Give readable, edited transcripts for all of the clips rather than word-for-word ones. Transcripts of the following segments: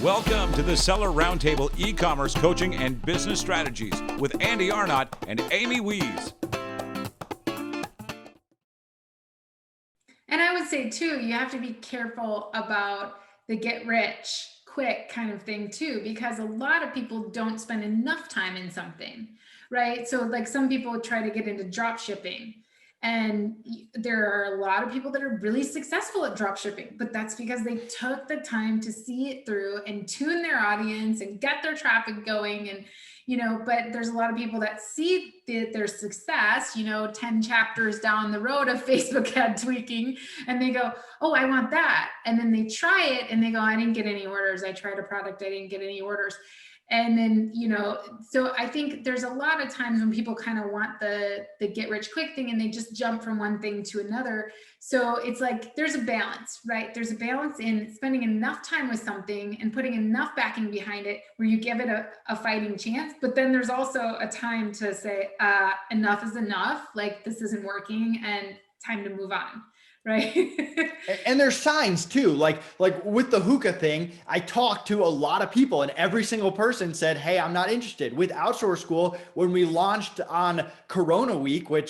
Welcome to the Seller Roundtable e-commerce coaching and business strategies with Andy Arnott and Amy Wees. And I would say too, you have to be careful about the get rich quick kind of thing too, because a lot of people don't spend enough time in something, right? So like some people try to get into drop shipping, and there are a lot of people that are really successful at drop shipping, but that's because they took the time to see it through and tune their audience and get their traffic going. And but there's a lot of people that see their success, 10 chapters down the road of Facebook ad tweaking, and they go, oh, I want that. And then they try it and they go, I didn't get any orders. I tried a product, I didn't get any orders. And then, so I think there's a lot of times when people kind of want the get rich quick thing and they just jump from one thing to another. So it's like, there's a balance, right? There's a balance in spending enough time with something and putting enough backing behind it where you give it a fighting chance. But then there's also a time to say, enough is enough. Like, this isn't working and time to move on. Right. And there's signs too, like with the hookah thing, I talked to a lot of people and every single person said, hey, I'm not interested. With Outsource School, when we launched on Corona week, when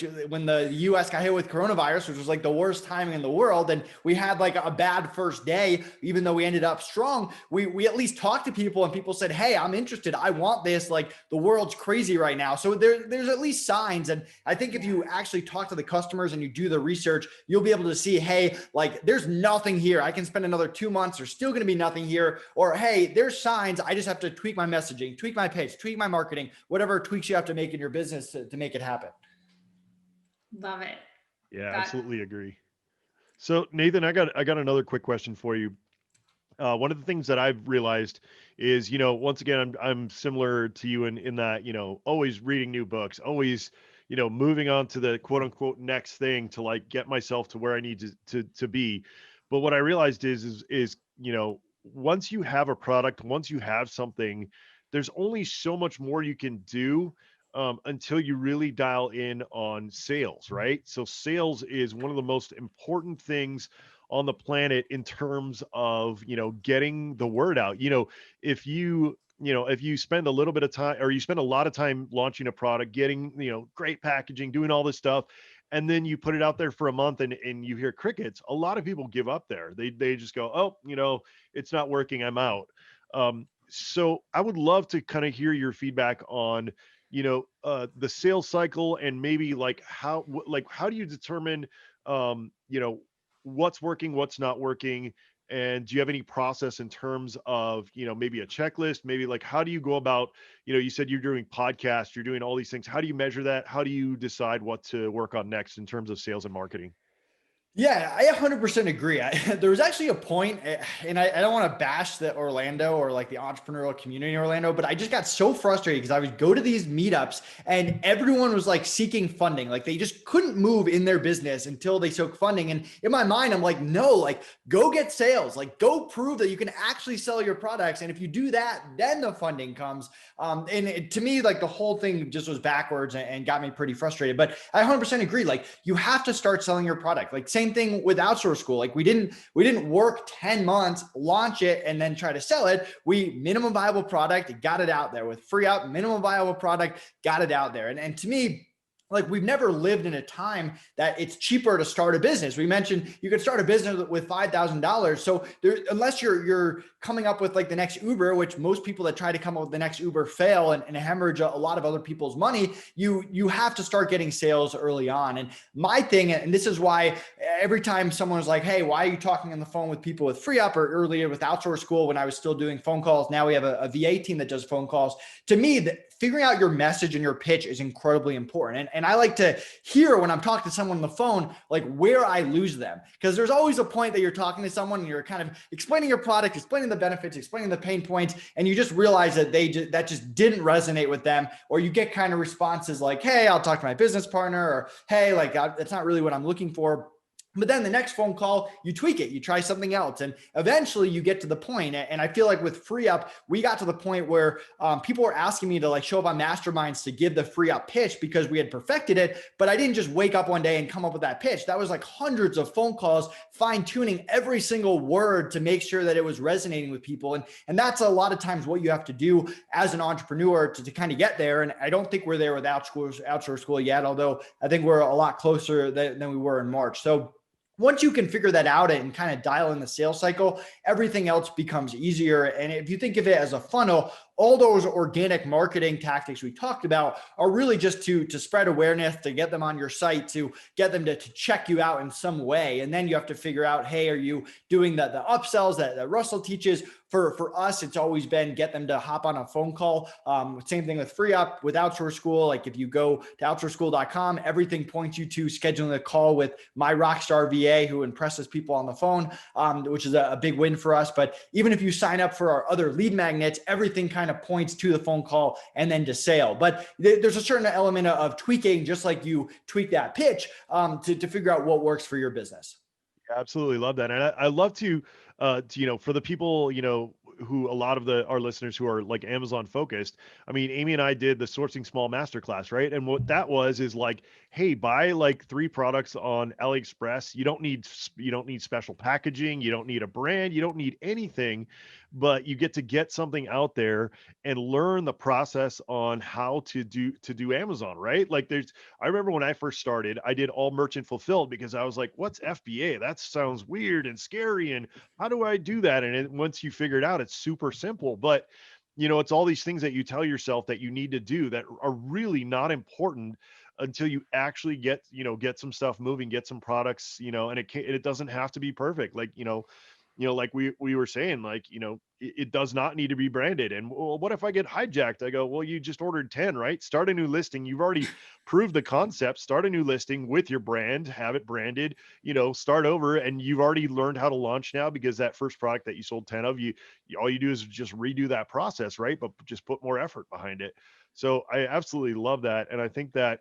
the US got hit with coronavirus, which was like the worst timing in the world, and we had like a bad first day, even though we ended up strong, we at least talked to people and people said, hey, I'm interested. I want this. Like, the world's crazy right now. So there's at least signs. And I think if you actually talk to the customers and you do the research, you'll be able to see, hey, like, there's nothing here. I can spend another 2 months. There's still going to be nothing here. Or, hey, there's signs. I just have to tweak my messaging, tweak my page, tweak my marketing, whatever tweaks you have to make in your business to make it happen. Love it. Yeah, absolutely agree. So Nathan, I got another quick question for you. One of the things that I've realized is, once again, I'm similar to you in that, always reading new books, always, moving on to the quote unquote next thing to like get myself to where I need to be. But what I realized is, once you have a product, once you have something, there's only so much more you can do until you really dial in on sales, right? So sales is one of the most important things on the planet in terms of, getting the word out. If you spend a little bit of time, or you spend a lot of time launching a product, getting, great packaging, doing all this stuff, and then you put it out there for a month and you hear crickets, a lot of people give up there. They just go, oh, it's not working, I'm out. So I would love to kind of hear your feedback on, the sales cycle, and maybe like how do you determine, what's working, what's not working? And do you have any process in terms of, maybe a checklist, maybe like, how do you go about, you said you're doing podcasts, you're doing all these things. How do you measure that? How do you decide what to work on next in terms of sales and marketing? Yeah, I 100% agree. There was actually a point, and I don't want to bash the Orlando or like the entrepreneurial community in Orlando, but I just got so frustrated because I would go to these meetups and everyone was like seeking funding. Like, they just couldn't move in their business until they took funding. And in my mind, I'm like, no, like, go get sales, like, go prove that you can actually sell your products. And if you do that, then the funding comes. To me, like, the whole thing just was backwards and got me pretty frustrated. But I 100% agree. Like, you have to start selling your product. Like, same thing with Outsource School. Like, we didn't work 10 months, launch it, and then try to sell it. We minimum viable product, got it out there with free up, minimum viable product, got it out there. And to me, like, we've never lived in a time that it's cheaper to start a business. We mentioned you could start a business with $5,000. So unless you're coming up with like the next Uber, which most people that try to come up with the next Uber fail and hemorrhage a lot of other people's money, you have to start getting sales early on. And my thing, and this is why every time someone's like, hey, why are you talking on the phone with people with free up, or earlier with Outsource School when I was still doing phone calls, now we have a VA team that does phone calls. To me, figuring out your message and your pitch is incredibly important. And I like to hear when I'm talking to someone on the phone, like, where I lose them. Because there's always a point that you're talking to someone and you're kind of explaining your product, explaining the benefits, explaining the pain points, and you just realize that that just didn't resonate with them. Or you get kind of responses like, hey, I'll talk to my business partner, or hey, like, that's not really what I'm looking for. But then the next phone call, you tweak it, you try something else. And eventually you get to the point. And I feel like with Free Up, we got to the point where people were asking me to like show up on masterminds to give the Free Up pitch because we had perfected it. But I didn't just wake up one day and come up with that pitch. That was like hundreds of phone calls, fine tuning every single word to make sure that it was resonating with people. And that's a lot of times what you have to do as an entrepreneur to kind of get there. And I don't think we're there with Outsource School yet, although I think we're a lot closer than we were in March. So once you can figure that out and kind of dial in the sales cycle, everything else becomes easier. And if you think of it as a funnel, all those organic marketing tactics we talked about are really just to spread awareness, to get them on your site, to get them to check you out in some way. And then you have to figure out, hey, are you doing the upsells that Russell teaches? For us, it's always been get them to hop on a phone call. Same thing with Free Up, with Outsource School. Like if you go to outsourceschool.com, everything points you to scheduling a call with my rockstar VA who impresses people on the phone, which is a big win for us. But even if you sign up for our other lead magnets, everything kind of points to the phone call and then to sale. But there's a certain element of tweaking, just like you tweak that pitch to figure out what works for your business. Absolutely love that. And I love to, for the people, who a lot of our listeners who are like Amazon focused. I mean, Amy and I did the Sourcing Small Masterclass, right? And what that was is like, hey, buy like 3 products on AliExpress. You don't need special packaging. You don't need a brand. You don't need anything, but you get something out there and learn the process on how to do Amazon, right? Like I remember when I first started, I did all merchant fulfilled because I was like, what's FBA? That sounds weird and scary. And how do I do that? And once you figure it out, it's super simple. But it's all these things that you tell yourself that you need to do that are really not important until you actually get some stuff moving, get some products, and it doesn't have to be perfect. Like, like we were saying, like, it does not need to be branded. And well, what if I get hijacked? I go, well, you just ordered 10, right? Start a new listing. You've already proved the concept. Start a new listing with your brand, have it branded, start over. And you've already learned how to launch now because that first product that you sold 10 of, all you do is just redo that process, right? But just put more effort behind it. So I absolutely love that. And I think that,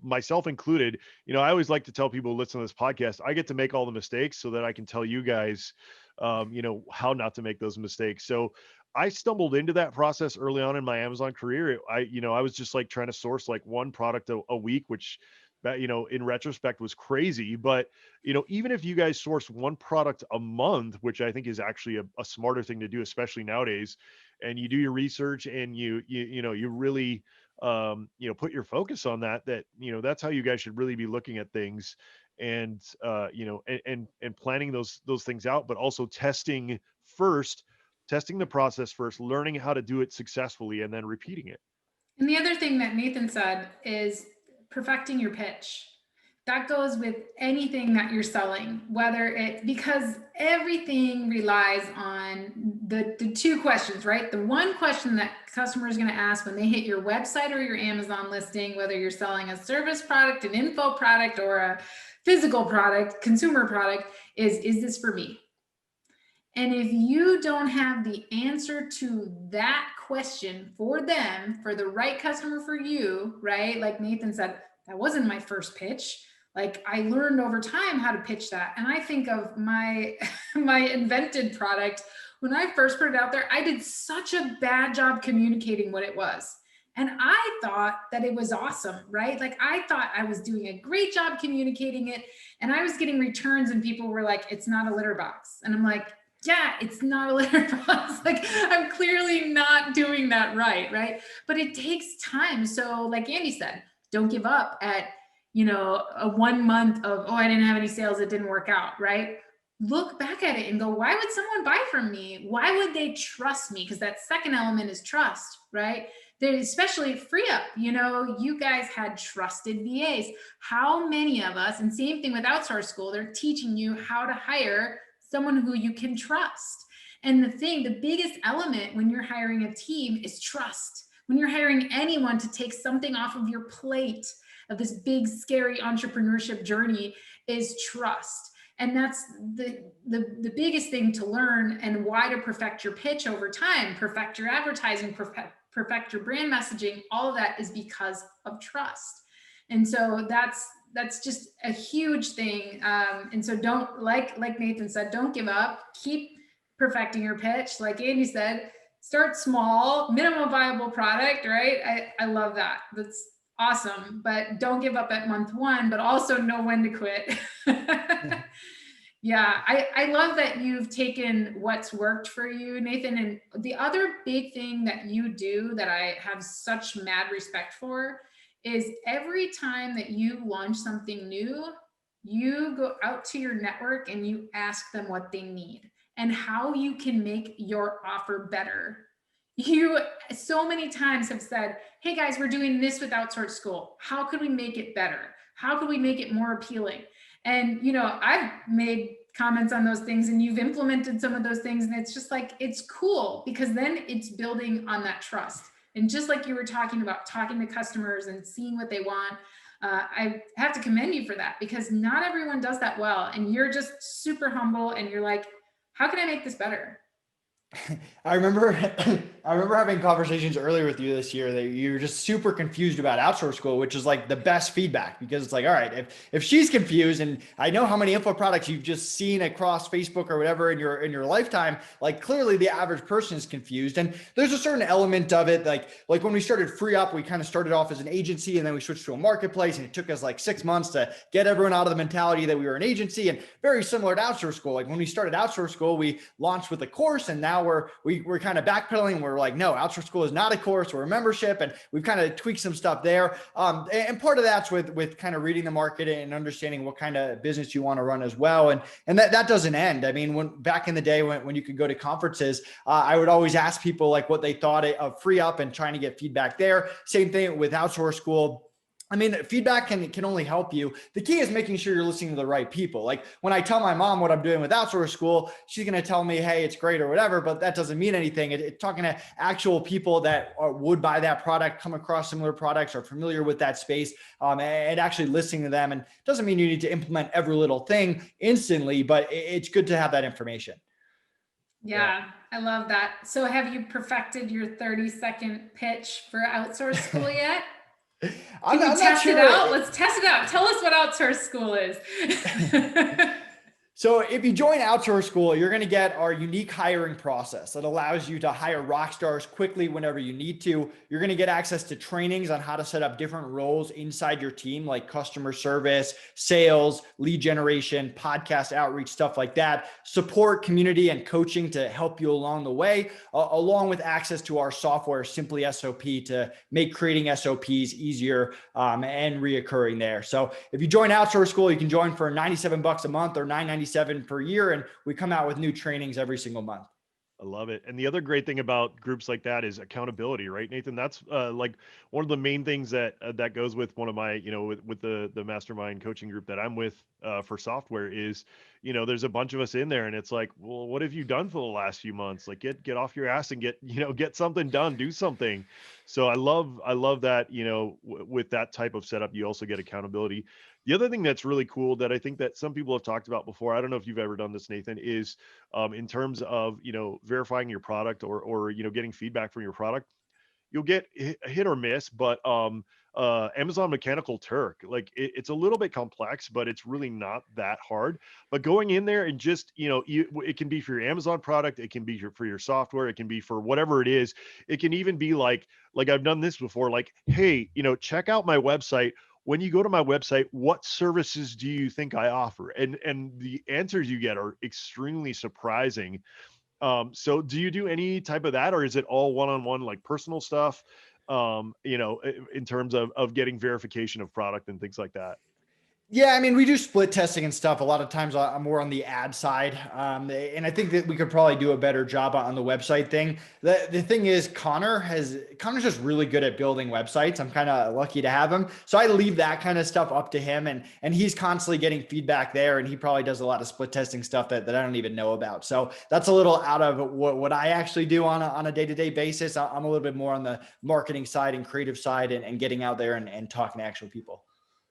myself included, I always like to tell people who listen to this podcast, I get to make all the mistakes so that I can tell you guys, how not to make those mistakes. So I stumbled into that process early on in my Amazon career. I was just like trying to source like one product a week, which, in retrospect was crazy. But, even if you guys source one product a month, which I think is actually a smarter thing to do, especially nowadays, and you do your research and you really, put your focus on that's how you guys should really be looking at things, and and planning those things out, but also testing the process first, learning how to do it successfully, and then repeating it. And the other thing that Nathan said is perfecting your pitch. That goes with anything that you're selling, because everything relies on the 2 questions, right? The one question that customer is going to ask when they hit your website or your Amazon listing, whether you're selling a service product, an info product, or a physical product, consumer product, is this for me? And if you don't have the answer to that question for them, for the right customer for you, right? Like Nathan said, that wasn't my first pitch. Like I learned over time how to pitch that. And I think of my invented product. When I first put it out there, I did such a bad job communicating what it was. And I thought that it was awesome, right? Like I thought I was doing a great job communicating it. And I was getting returns and people were like, it's not a litter box. And I'm like, yeah, it's not a litter box. Like I'm clearly not doing that right? But it takes time. So like Andy said, don't give up at, a 1 month of, I didn't have any sales. It didn't work out, right? Look back at it and go, why would someone buy from me? Why would they trust me? Because that second element is trust, right? Especially Free Up, you guys had trusted VAs. How many of us, and same thing with Outsource School, they're teaching you how to hire someone who you can trust. And the biggest element when you're hiring a team is trust. When you're hiring anyone to take something off of your plate of this big, scary entrepreneurship journey is trust. And that's the biggest thing to learn, and why to perfect your pitch over time, perfect your advertising, perfect your brand messaging. All of that is because of trust. And so that's that's just a huge thing. And so don't, like Nathan said, don't give up, keep perfecting your pitch. Like Andy said, start small, minimum viable product, right? I love that. That's awesome. But don't give up at month one, but also know when to quit. Yeah, I love that you've taken what's worked for you, Nathan. And the other big thing that you do that I have such mad respect for is every time that you launch something new, you go out to your network and you ask them what they need and how you can make your offer better. You so many times have said, hey guys, we're doing this with Outsource School. How could we make it better? How could we make it more appealing? And, you know, I've made comments on those things and you've implemented some of those things. And it's just like, it's cool because then it's building on that trust. And just like you were talking about, talking to customers and seeing what they want, I have to commend you for that because not everyone does that well. And you're just super humble and you're like, how can I make this better? I remember having conversations earlier with you this year that you're just super confused about Outsource School, which is like the best feedback because it's like, all right, if she's confused and I know how many info products you've just seen across Facebook or whatever in your lifetime, like clearly the average person is confused. And there's a certain element of it, like when we started Free Up, we kind of started off as an agency and then we switched to a marketplace and it took us like 6 months to get everyone out of the mentality that we were an agency, and very similar to Outsource School. Like when we started Outsource School, we launched with a course and now we're kind of backpedaling. We're like, no, Outsource School is not a course, we're a membership. And we've kind of tweaked some stuff there. And part of that's with kind of reading the market and understanding what kind of business you want to run as well. And that doesn't end. I mean, when back in the day when you could go to conferences, I would always ask people like what they thought of Free Up and trying to get feedback there. Same thing with Outsource School. I mean, feedback can only help you. The key is making sure you're listening to the right people. Like when I tell my mom what I'm doing with Outsource School, she's going to tell me, hey, it's great or whatever, but that doesn't mean anything. It's talking to actual people that would buy that product, come across similar products, are familiar with that space, and actually listening to them. And it doesn't mean you need to implement every little thing instantly, but it's good to have that information. Yeah, I love that. So have you perfected your 30-second pitch for Outsource School yet? Can we test it out? Let's test it out. Tell us what Outsource School is. So if you join Outsource School, you're going to get our unique hiring process that allows you to hire rock stars quickly whenever you need to. You're going to get access to trainings on how to set up different roles inside your team, like customer service, sales, lead generation, podcast outreach, stuff like that. Support, community, and coaching to help you along the way, along with access to our software, Simply SOP, to make creating SOPs easier and reoccurring there. So if you join Outsource School, you can join for $97 a month or $9.97 per year. And we come out with new trainings every single month. I love it. And the other great thing about groups like that is accountability, right, Nathan? That's like one of the main things that goes with one of my, with the mastermind coaching group that I'm with for software is, there's a bunch of us in there and it's like, well, what have you done for the last few months? Like get off your ass and get something done, do something. So I love that, with that type of setup, you also get accountability. The other thing that's really cool that I think that some people have talked about before, I don't know if you've ever done this, Nathan, is in terms of, verifying your product or getting feedback from your product. You'll get hit or miss, but Amazon Mechanical Turk, like it's a little bit complex, but it's really not that hard. But going in there and just, it can be for your Amazon product, it can be for your software, it can be for whatever it is. It can even be like I've done this before, like, hey, check out my website. When you go to my website, what services do you think I offer? And the answers you get are extremely surprising. So do you do any type of that, or is it all one-on-one, like personal stuff, in terms of getting verification of product and things like that? Yeah, I mean, we do split testing and stuff. A lot of times I'm more on the ad side. And I think that we could probably do a better job on the website thing. The thing is Connor's just really good at building websites. I'm kind of lucky to have him. So I leave that kind of stuff up to him, and he's constantly getting feedback there. And he probably does a lot of split testing stuff that I don't even know about. So that's a little out of what I actually do on a day-to-day basis. I'm a little bit more on the marketing side and creative side and getting out there and talking to actual people.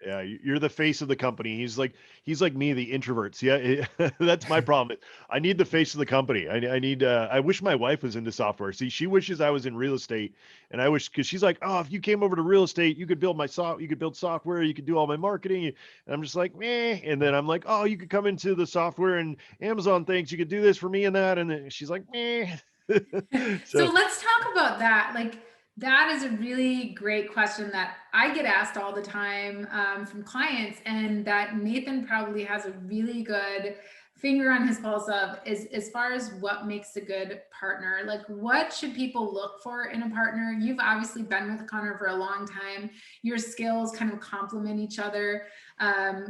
Yeah, you're the face of the company. He's like me, the introvert. See, that's my problem. I need the face of the company. I need. I wish my wife was into software. See, she wishes I was in real estate, and I wish because she's like, oh, if you came over to real estate, you could build you could build software, you could do all my marketing. And I'm just like, meh. And then I'm like, oh, you could come into the software and Amazon things. You could do this for me and that. And then she's like, meh. So So let's talk about that. Like, that is a really great question that I get asked all the time from clients, and that Nathan probably has a really good finger on his pulse of is as far as what makes a good partner. Like, what should people look for in a partner? You've obviously been with Connor for a long time. Your skills kind of complement each other.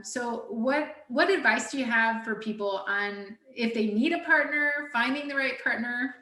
So what advice do you have for people on if they need a partner, finding the right partner?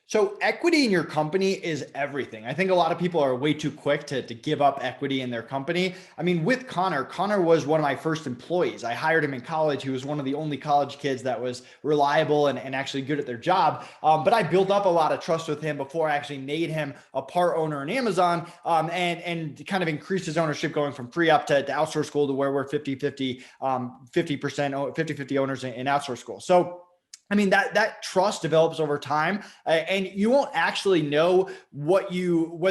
So equity in your company is everything. I think a lot of people are way too quick to give up equity in their company. I mean, with Connor was one of my first employees. I hired him in college. He was one of the only college kids that was reliable and actually good at their job. But I built up a lot of trust with him before I actually made him a part owner in Amazon, and kind of increased his ownership going from free up to outsource school to where we're 50-50, 50-50 owners in outsource school. So I mean, that trust develops over time, and you won't actually know whether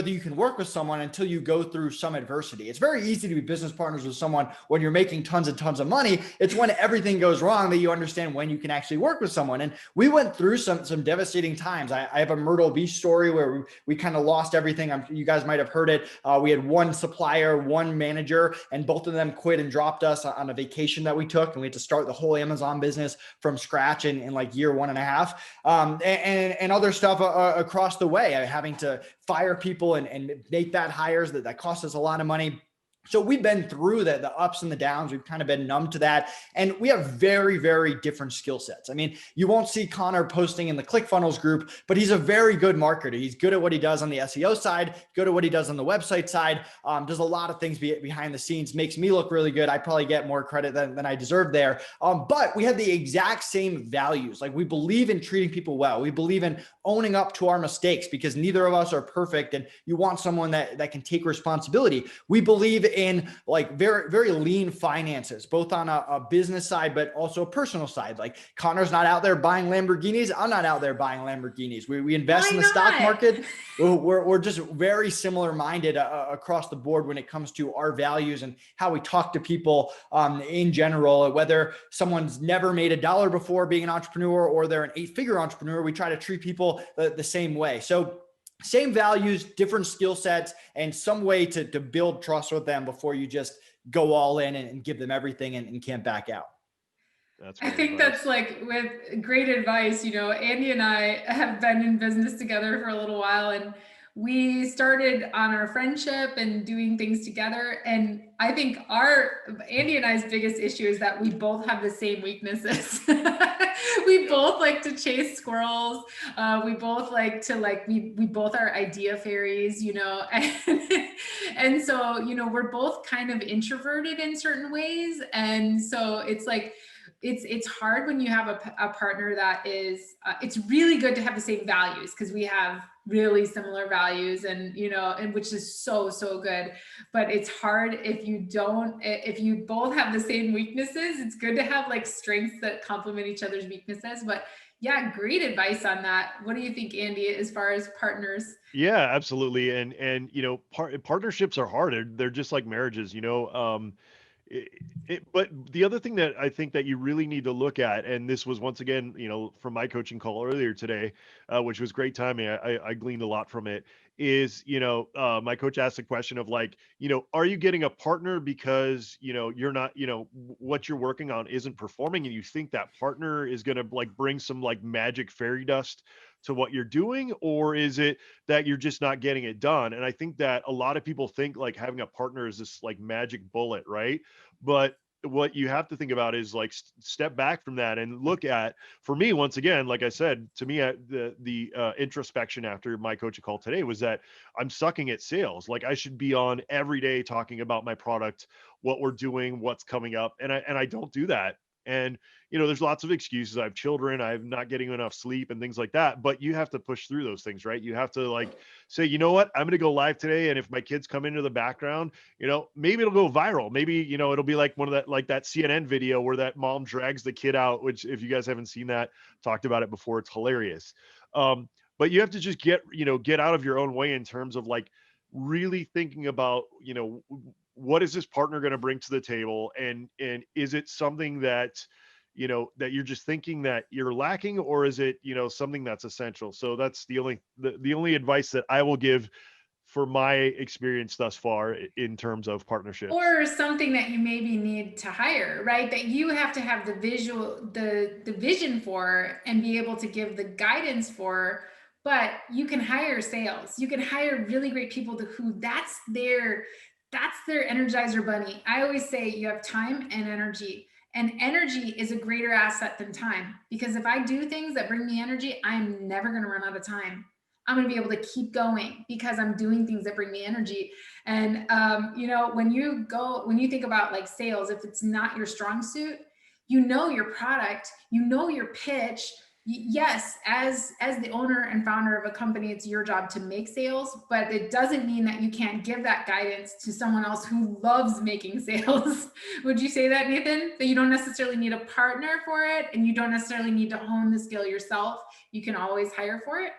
you can work with someone until you go through some adversity. It's very easy to be business partners with someone when you're making tons and tons of money. It's when everything goes wrong that you understand when you can actually work with someone. And we went through some devastating times. I have a Myrtle Beach story where we kind of lost everything. You guys might have heard it. We had one supplier, one manager, and both of them quit and dropped us on a vacation that we took, and we had to start the whole Amazon business from scratch in like year 1.5, and other stuff across the way, having to fire people and make bad hires that cost us a lot of money. So we've been through the ups and the downs. We've kind of been numb to that. And we have very, very different skill sets. I mean, you won't see Connor posting in the ClickFunnels group, but he's a very good marketer. He's good at what he does on the SEO side, good at what he does on the website side, does a lot of things behind the scenes, makes me look really good. I probably get more credit than I deserve there. But we have the exact same values. Like, we believe in treating people well. We believe in owning up to our mistakes because neither of us are perfect. And you want someone that can take responsibility. We believe in like very, very lean finances, both on a business side, but also a personal side. Like, Connor's not out there buying Lamborghinis. I'm not out there buying Lamborghinis. We invest in the stock market. We're just very similar minded across the board when it comes to our values and how we talk to people in general, whether someone's never made $1 before being an entrepreneur or they're an 8-figure entrepreneur. We try to treat people the same way. So same values, different skill sets, and some way to build trust with them before you just go all in and give them everything and can't back out. I think that's like with great advice. Andy and I have been in business together for a little while, and we started on our friendship and doing things together. And I think Andy and I's biggest issue is that we both have the same weaknesses. We both like to chase squirrels. We both like to we both are idea fairies, and so, we're both kind of introverted in certain ways. And so it's like, it's hard when you have a partner that is, it's really good to have the same values because we have really similar values, and which is so good. But it's hard if you both have the same weaknesses. It's good to have like strengths that complement each other's weaknesses. But yeah, great advice on that. What do you think, Andy, as far as partners? Yeah, absolutely. And partnerships are hard. They're just like marriages, but the other thing that I think that you really need to look at, and this was once again, from my coaching call earlier today, which was great timing. I gleaned a lot from it. Is my coach asked the question of like, are you getting a partner because you're not, what you're working on isn't performing, and you think that partner is going to like bring some like magic fairy dust to what you're doing, or is it that you're just not getting it done? And I think that a lot of people think like having a partner is this like magic bullet, right? But what you have to think about is like step back from that and look at, for me, once again, like I said, to me, the introspection after my coaching call today was that I'm sucking at sales. Like, I should be on every day talking about my product, what we're doing, what's coming up. And I don't do that. And, there's lots of excuses. I have children, I'm not getting enough sleep and things like that, but you have to push through those things, right? You have to like say, you know what, I'm going to go live today. And if my kids come into the background, maybe it'll go viral. Maybe, it'll be like one of that, like that CNN video where that mom drags the kid out, which if you guys haven't seen that, talked about it before, it's hilarious. But you have to just get out of your own way in terms of like really thinking about, what is this partner going to bring to the table? And is it something that, that you're just thinking that you're lacking, or is it, something that's essential? So that's the only advice that I will give for my experience thus far in terms of partnerships. Or something that you maybe need to hire, right? That you have to have the vision for and be able to give the guidance for, but you can hire sales. You can hire really great people who that's their energizer bunny. I always say you have time and energy. And energy is a greater asset than time, because if I do things that bring me energy, I'm never going to run out of time. I'm going to be able to keep going because I'm doing things that bring me energy. And, when you think about like sales, if it's not your strong suit, your product, your pitch. Yes, as the owner and founder of a company, it's your job to make sales, but it doesn't mean that you can't give that guidance to someone else who loves making sales. Would you say that, Nathan? That you don't necessarily need a partner for it, and you don't necessarily need to hone the skill yourself. You can always hire for it.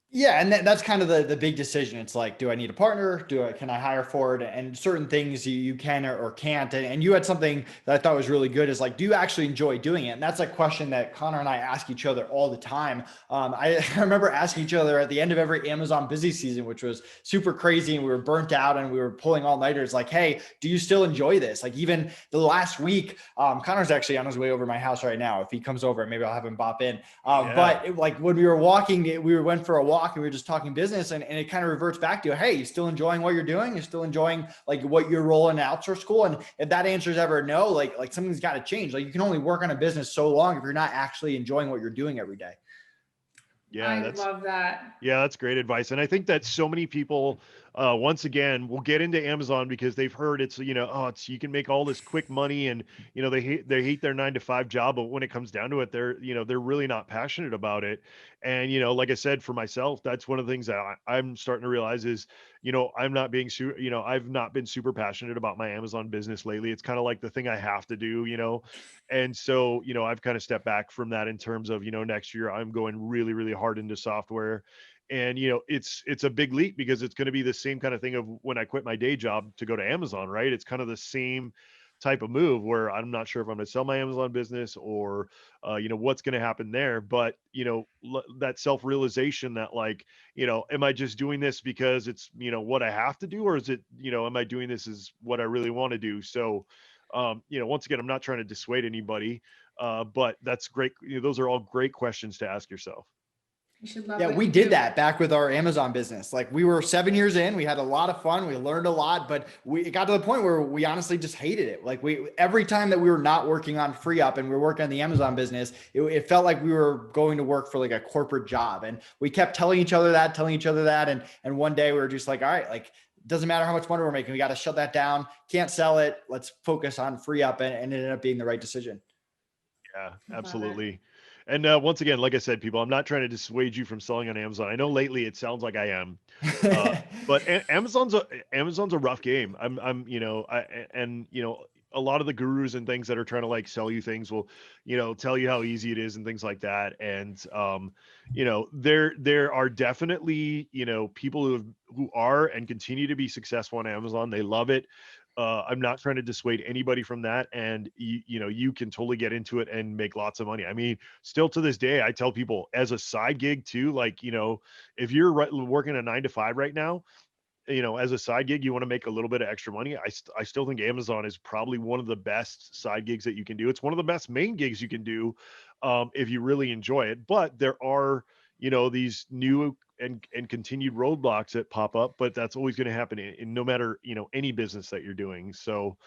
Yeah. And that's kind of the big decision. It's like, do I need a partner? Can I hire for it? And certain things you can or can't. And you had something that I thought was really good is like, do you actually enjoy doing it? And that's a question that Connor and I ask each other all the time. I remember asking each other at the end of every Amazon busy season, which was super crazy. And we were burnt out and we were pulling all nighters like, hey, do you still enjoy this? Like even the last week, Connor's actually on his way over to my house right now. If he comes over, maybe I'll have him bop in. But like when we were walking, we went for a walk and we were just talking business, and it kind of reverts back to, hey, you still enjoying what you're doing? You're still enjoying like what your role in outsource school? And if that answer is ever no, like something's got to change. Like you can only work on a business so long if you're not actually enjoying what you're doing every day. Yeah, I love that. Yeah, that's great advice. And I think that so many people, once again, will get into Amazon because they've heard it's, you can make all this quick money, and, they hate their 9-to-5 job. But when it comes down to it, they're really not passionate about it. And, like I said, for myself, that's one of the things that I'm starting to realize is, I've not been super passionate about my Amazon business lately. It's kind of like the thing I have to do, and so, I've kind of stepped back from that in terms of, next year I'm going really, really hard into software. And, it's a big leap because it's going to be the same kind of thing of when I quit my day job to go to Amazon, right? It's kind of the same type of move where I'm not sure if I'm going to sell my Amazon business or, what's going to happen there. But, that self-realization that like, am I just doing this because it's, what I have to do, or is it, am I doing this as what I really want to do? So, once again, I'm not trying to dissuade anybody, but that's great. Those are all great questions to ask yourself. You should love Yeah, we did that back with our Amazon business. Like we were 7 years in, we had a lot of fun. We learned a lot, but it got to the point where we honestly just hated it. Like every time that we were not working on Free Up and we were working on the Amazon business, it felt like we were going to work for like a corporate job. And we kept telling each other that. And one day we were just like, all right, like, doesn't matter how much money we're making. We got to shut that down. Can't sell it. Let's focus on Free Up. And it ended up being the right decision. Yeah, absolutely. And once again, like I said, people, I'm not trying to dissuade you from selling on Amazon. I know lately it sounds like I am, but Amazon's a rough game. A lot of the gurus and things that are trying to like sell you things will, tell you how easy it is and things like that. And, there are definitely, people who are and continue to be successful on Amazon. They love it. I'm not trying to dissuade anybody from that. And you can totally get into it and make lots of money. I mean, still to this day, I tell people as a side gig too, like, if you're working a 9-to-5 right now, as a side gig, you want to make a little bit of extra money. I still think Amazon is probably one of the best side gigs that you can do. It's one of the best main gigs you can do if you really enjoy it. But there are, these new and continued roadblocks that pop up, but that's always going to happen in no matter, any business that you're doing. So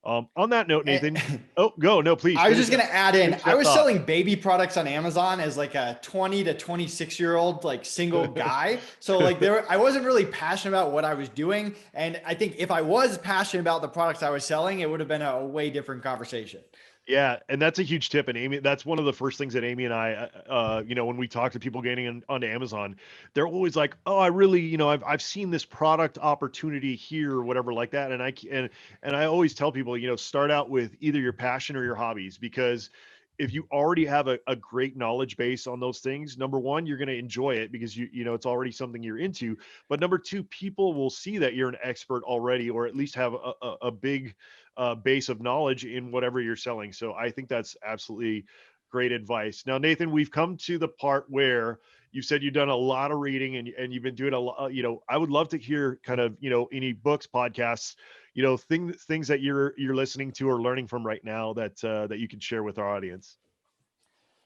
on that note, Nathan, please. I was just going to add in, I was selling baby products on Amazon as like a 20 to 26-year-old, like single guy. So like I wasn't really passionate about what I was doing. And I think if I was passionate about the products I was selling, it would have been a way different conversation. Yeah, and that's a huge tip. And Amy, that's one of the first things that Amy and I, when we talk to people getting onto Amazon, they're always like, "Oh, I really, I've seen this product opportunity here or whatever like that." And I always tell people, start out with either your passion or your hobbies, because if you already have a great knowledge base on those things, number one, you're going to enjoy it because it's already something you're into. But number two, people will see that you're an expert already, or at least have a big base of knowledge in whatever you're selling. So I think that's absolutely great advice. Now, Nathan, we've come to the part where you said you've done a lot of reading, and you've been doing a lot. I would love to hear kind of any books, podcasts, things that you're listening to or learning from right now that you can share with our audience.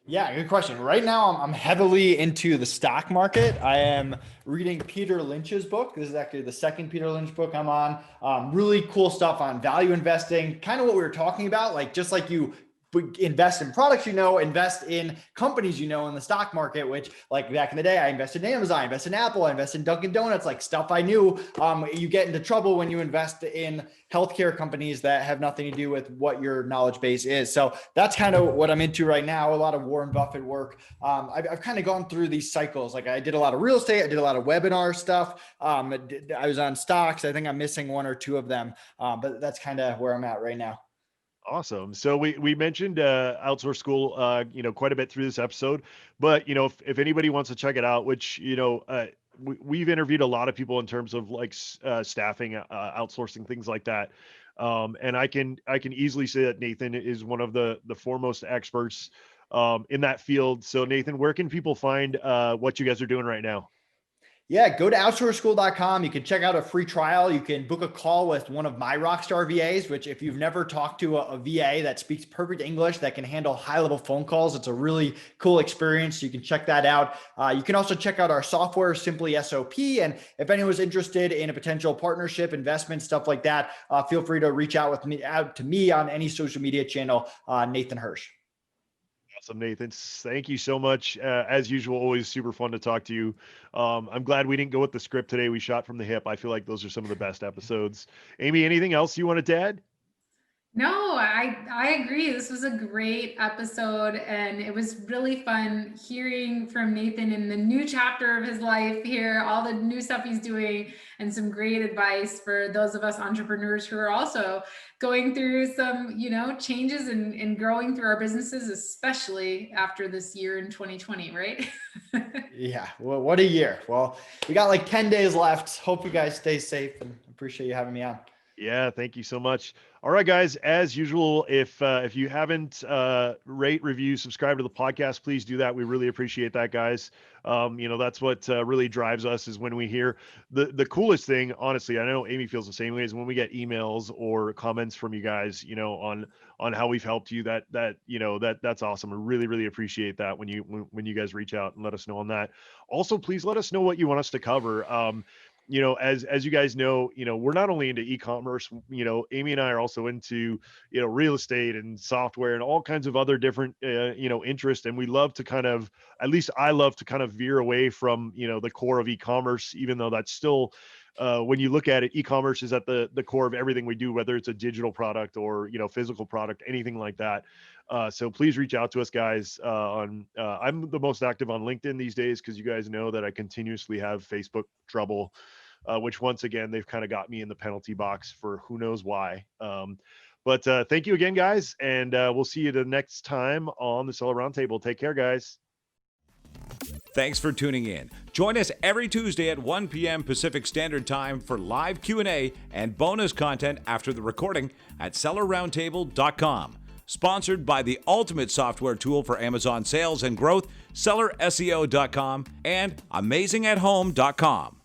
Yeah, good question. Right now, I'm heavily into the stock market. I am reading Peter Lynch's book. This is actually the second Peter Lynch book I'm on. Really cool stuff on value investing, kind of what we were talking about, like just like you invest in products, invest in companies, in the stock market, which like back in the day, I invested in Amazon, I invested in Apple, I invested in Dunkin' Donuts, like stuff I knew. You get into trouble when you invest in healthcare companies that have nothing to do with what your knowledge base is. So that's kind of what I'm into right now. A lot of Warren Buffett work. I've kind of gone through these cycles. Like I did a lot of real estate. I did a lot of webinar stuff. I was on stocks. I think I'm missing one or two of them. But that's kind of where I'm at right now. Awesome. So we mentioned Outsource School, quite a bit through this episode, but if anybody wants to check it out, which we've interviewed a lot of people in terms of like staffing, outsourcing, things like that, and I can easily say that Nathan is one of the foremost experts in that field. So Nathan, where can people find what you guys are doing right now? Yeah, go to outsourceschool.com. You can check out a free trial. You can book a call with one of my rockstar VAs, which if you've never talked to a VA that speaks perfect English, that can handle high-level phone calls, it's a really cool experience. You can check that out. You can also check out our software, Simply SOP. And if anyone's interested in a potential partnership, investment, stuff like that, feel free to reach out to me on any social media channel, Nathan Hirsch. Awesome, Nathan. Thank you so much. As usual, always super fun to talk to you. I'm glad we didn't go with the script today. We shot from the hip. I feel like those are some of the best episodes. Amy, anything else you wanted to add? No, I agree. This was a great episode, and it was really fun hearing from Nathan in the new chapter of his life here, all the new stuff he's doing, and some great advice for those of us entrepreneurs who are also going through some, changes and growing through our businesses, especially after this year in 2020, right? Yeah. Well, what a year. Well, we got like 10 days left. Hope you guys stay safe, and appreciate you having me on. Yeah, thank you so much. All right, guys, as usual, if you haven't rate, review, subscribe to the podcast, please do that. We really appreciate that, guys. That's what really drives us, is when we hear the coolest thing, honestly, I know Amy feels the same way, is when we get emails or comments from you guys, on how we've helped you. That's awesome. I really, really appreciate that when you guys reach out and let us know on that. Also, please let us know what you want us to cover. As you guys know, we're not only into e-commerce, Amy and I are also into, real estate and software and all kinds of other different, interests. And we love to at least I love to kind of veer away from, the core of e-commerce, even though that's still, when you look at it, e-commerce is at the core of everything we do, whether it's a digital product or, physical product, anything like that. So please reach out to us, guys. I'm the most active on LinkedIn these days, because you guys know that I continuously have Facebook trouble, which once again, they've kind of got me in the penalty box for who knows why. But thank you again, guys. And we'll see you the next time on the Seller Roundtable. Take care, guys. Thanks for tuning in. Join us every Tuesday at 1 p.m. Pacific Standard Time for live Q&A and bonus content after the recording at sellerroundtable.com. Sponsored by the ultimate software tool for Amazon sales and growth, sellerseo.com and amazingathome.com.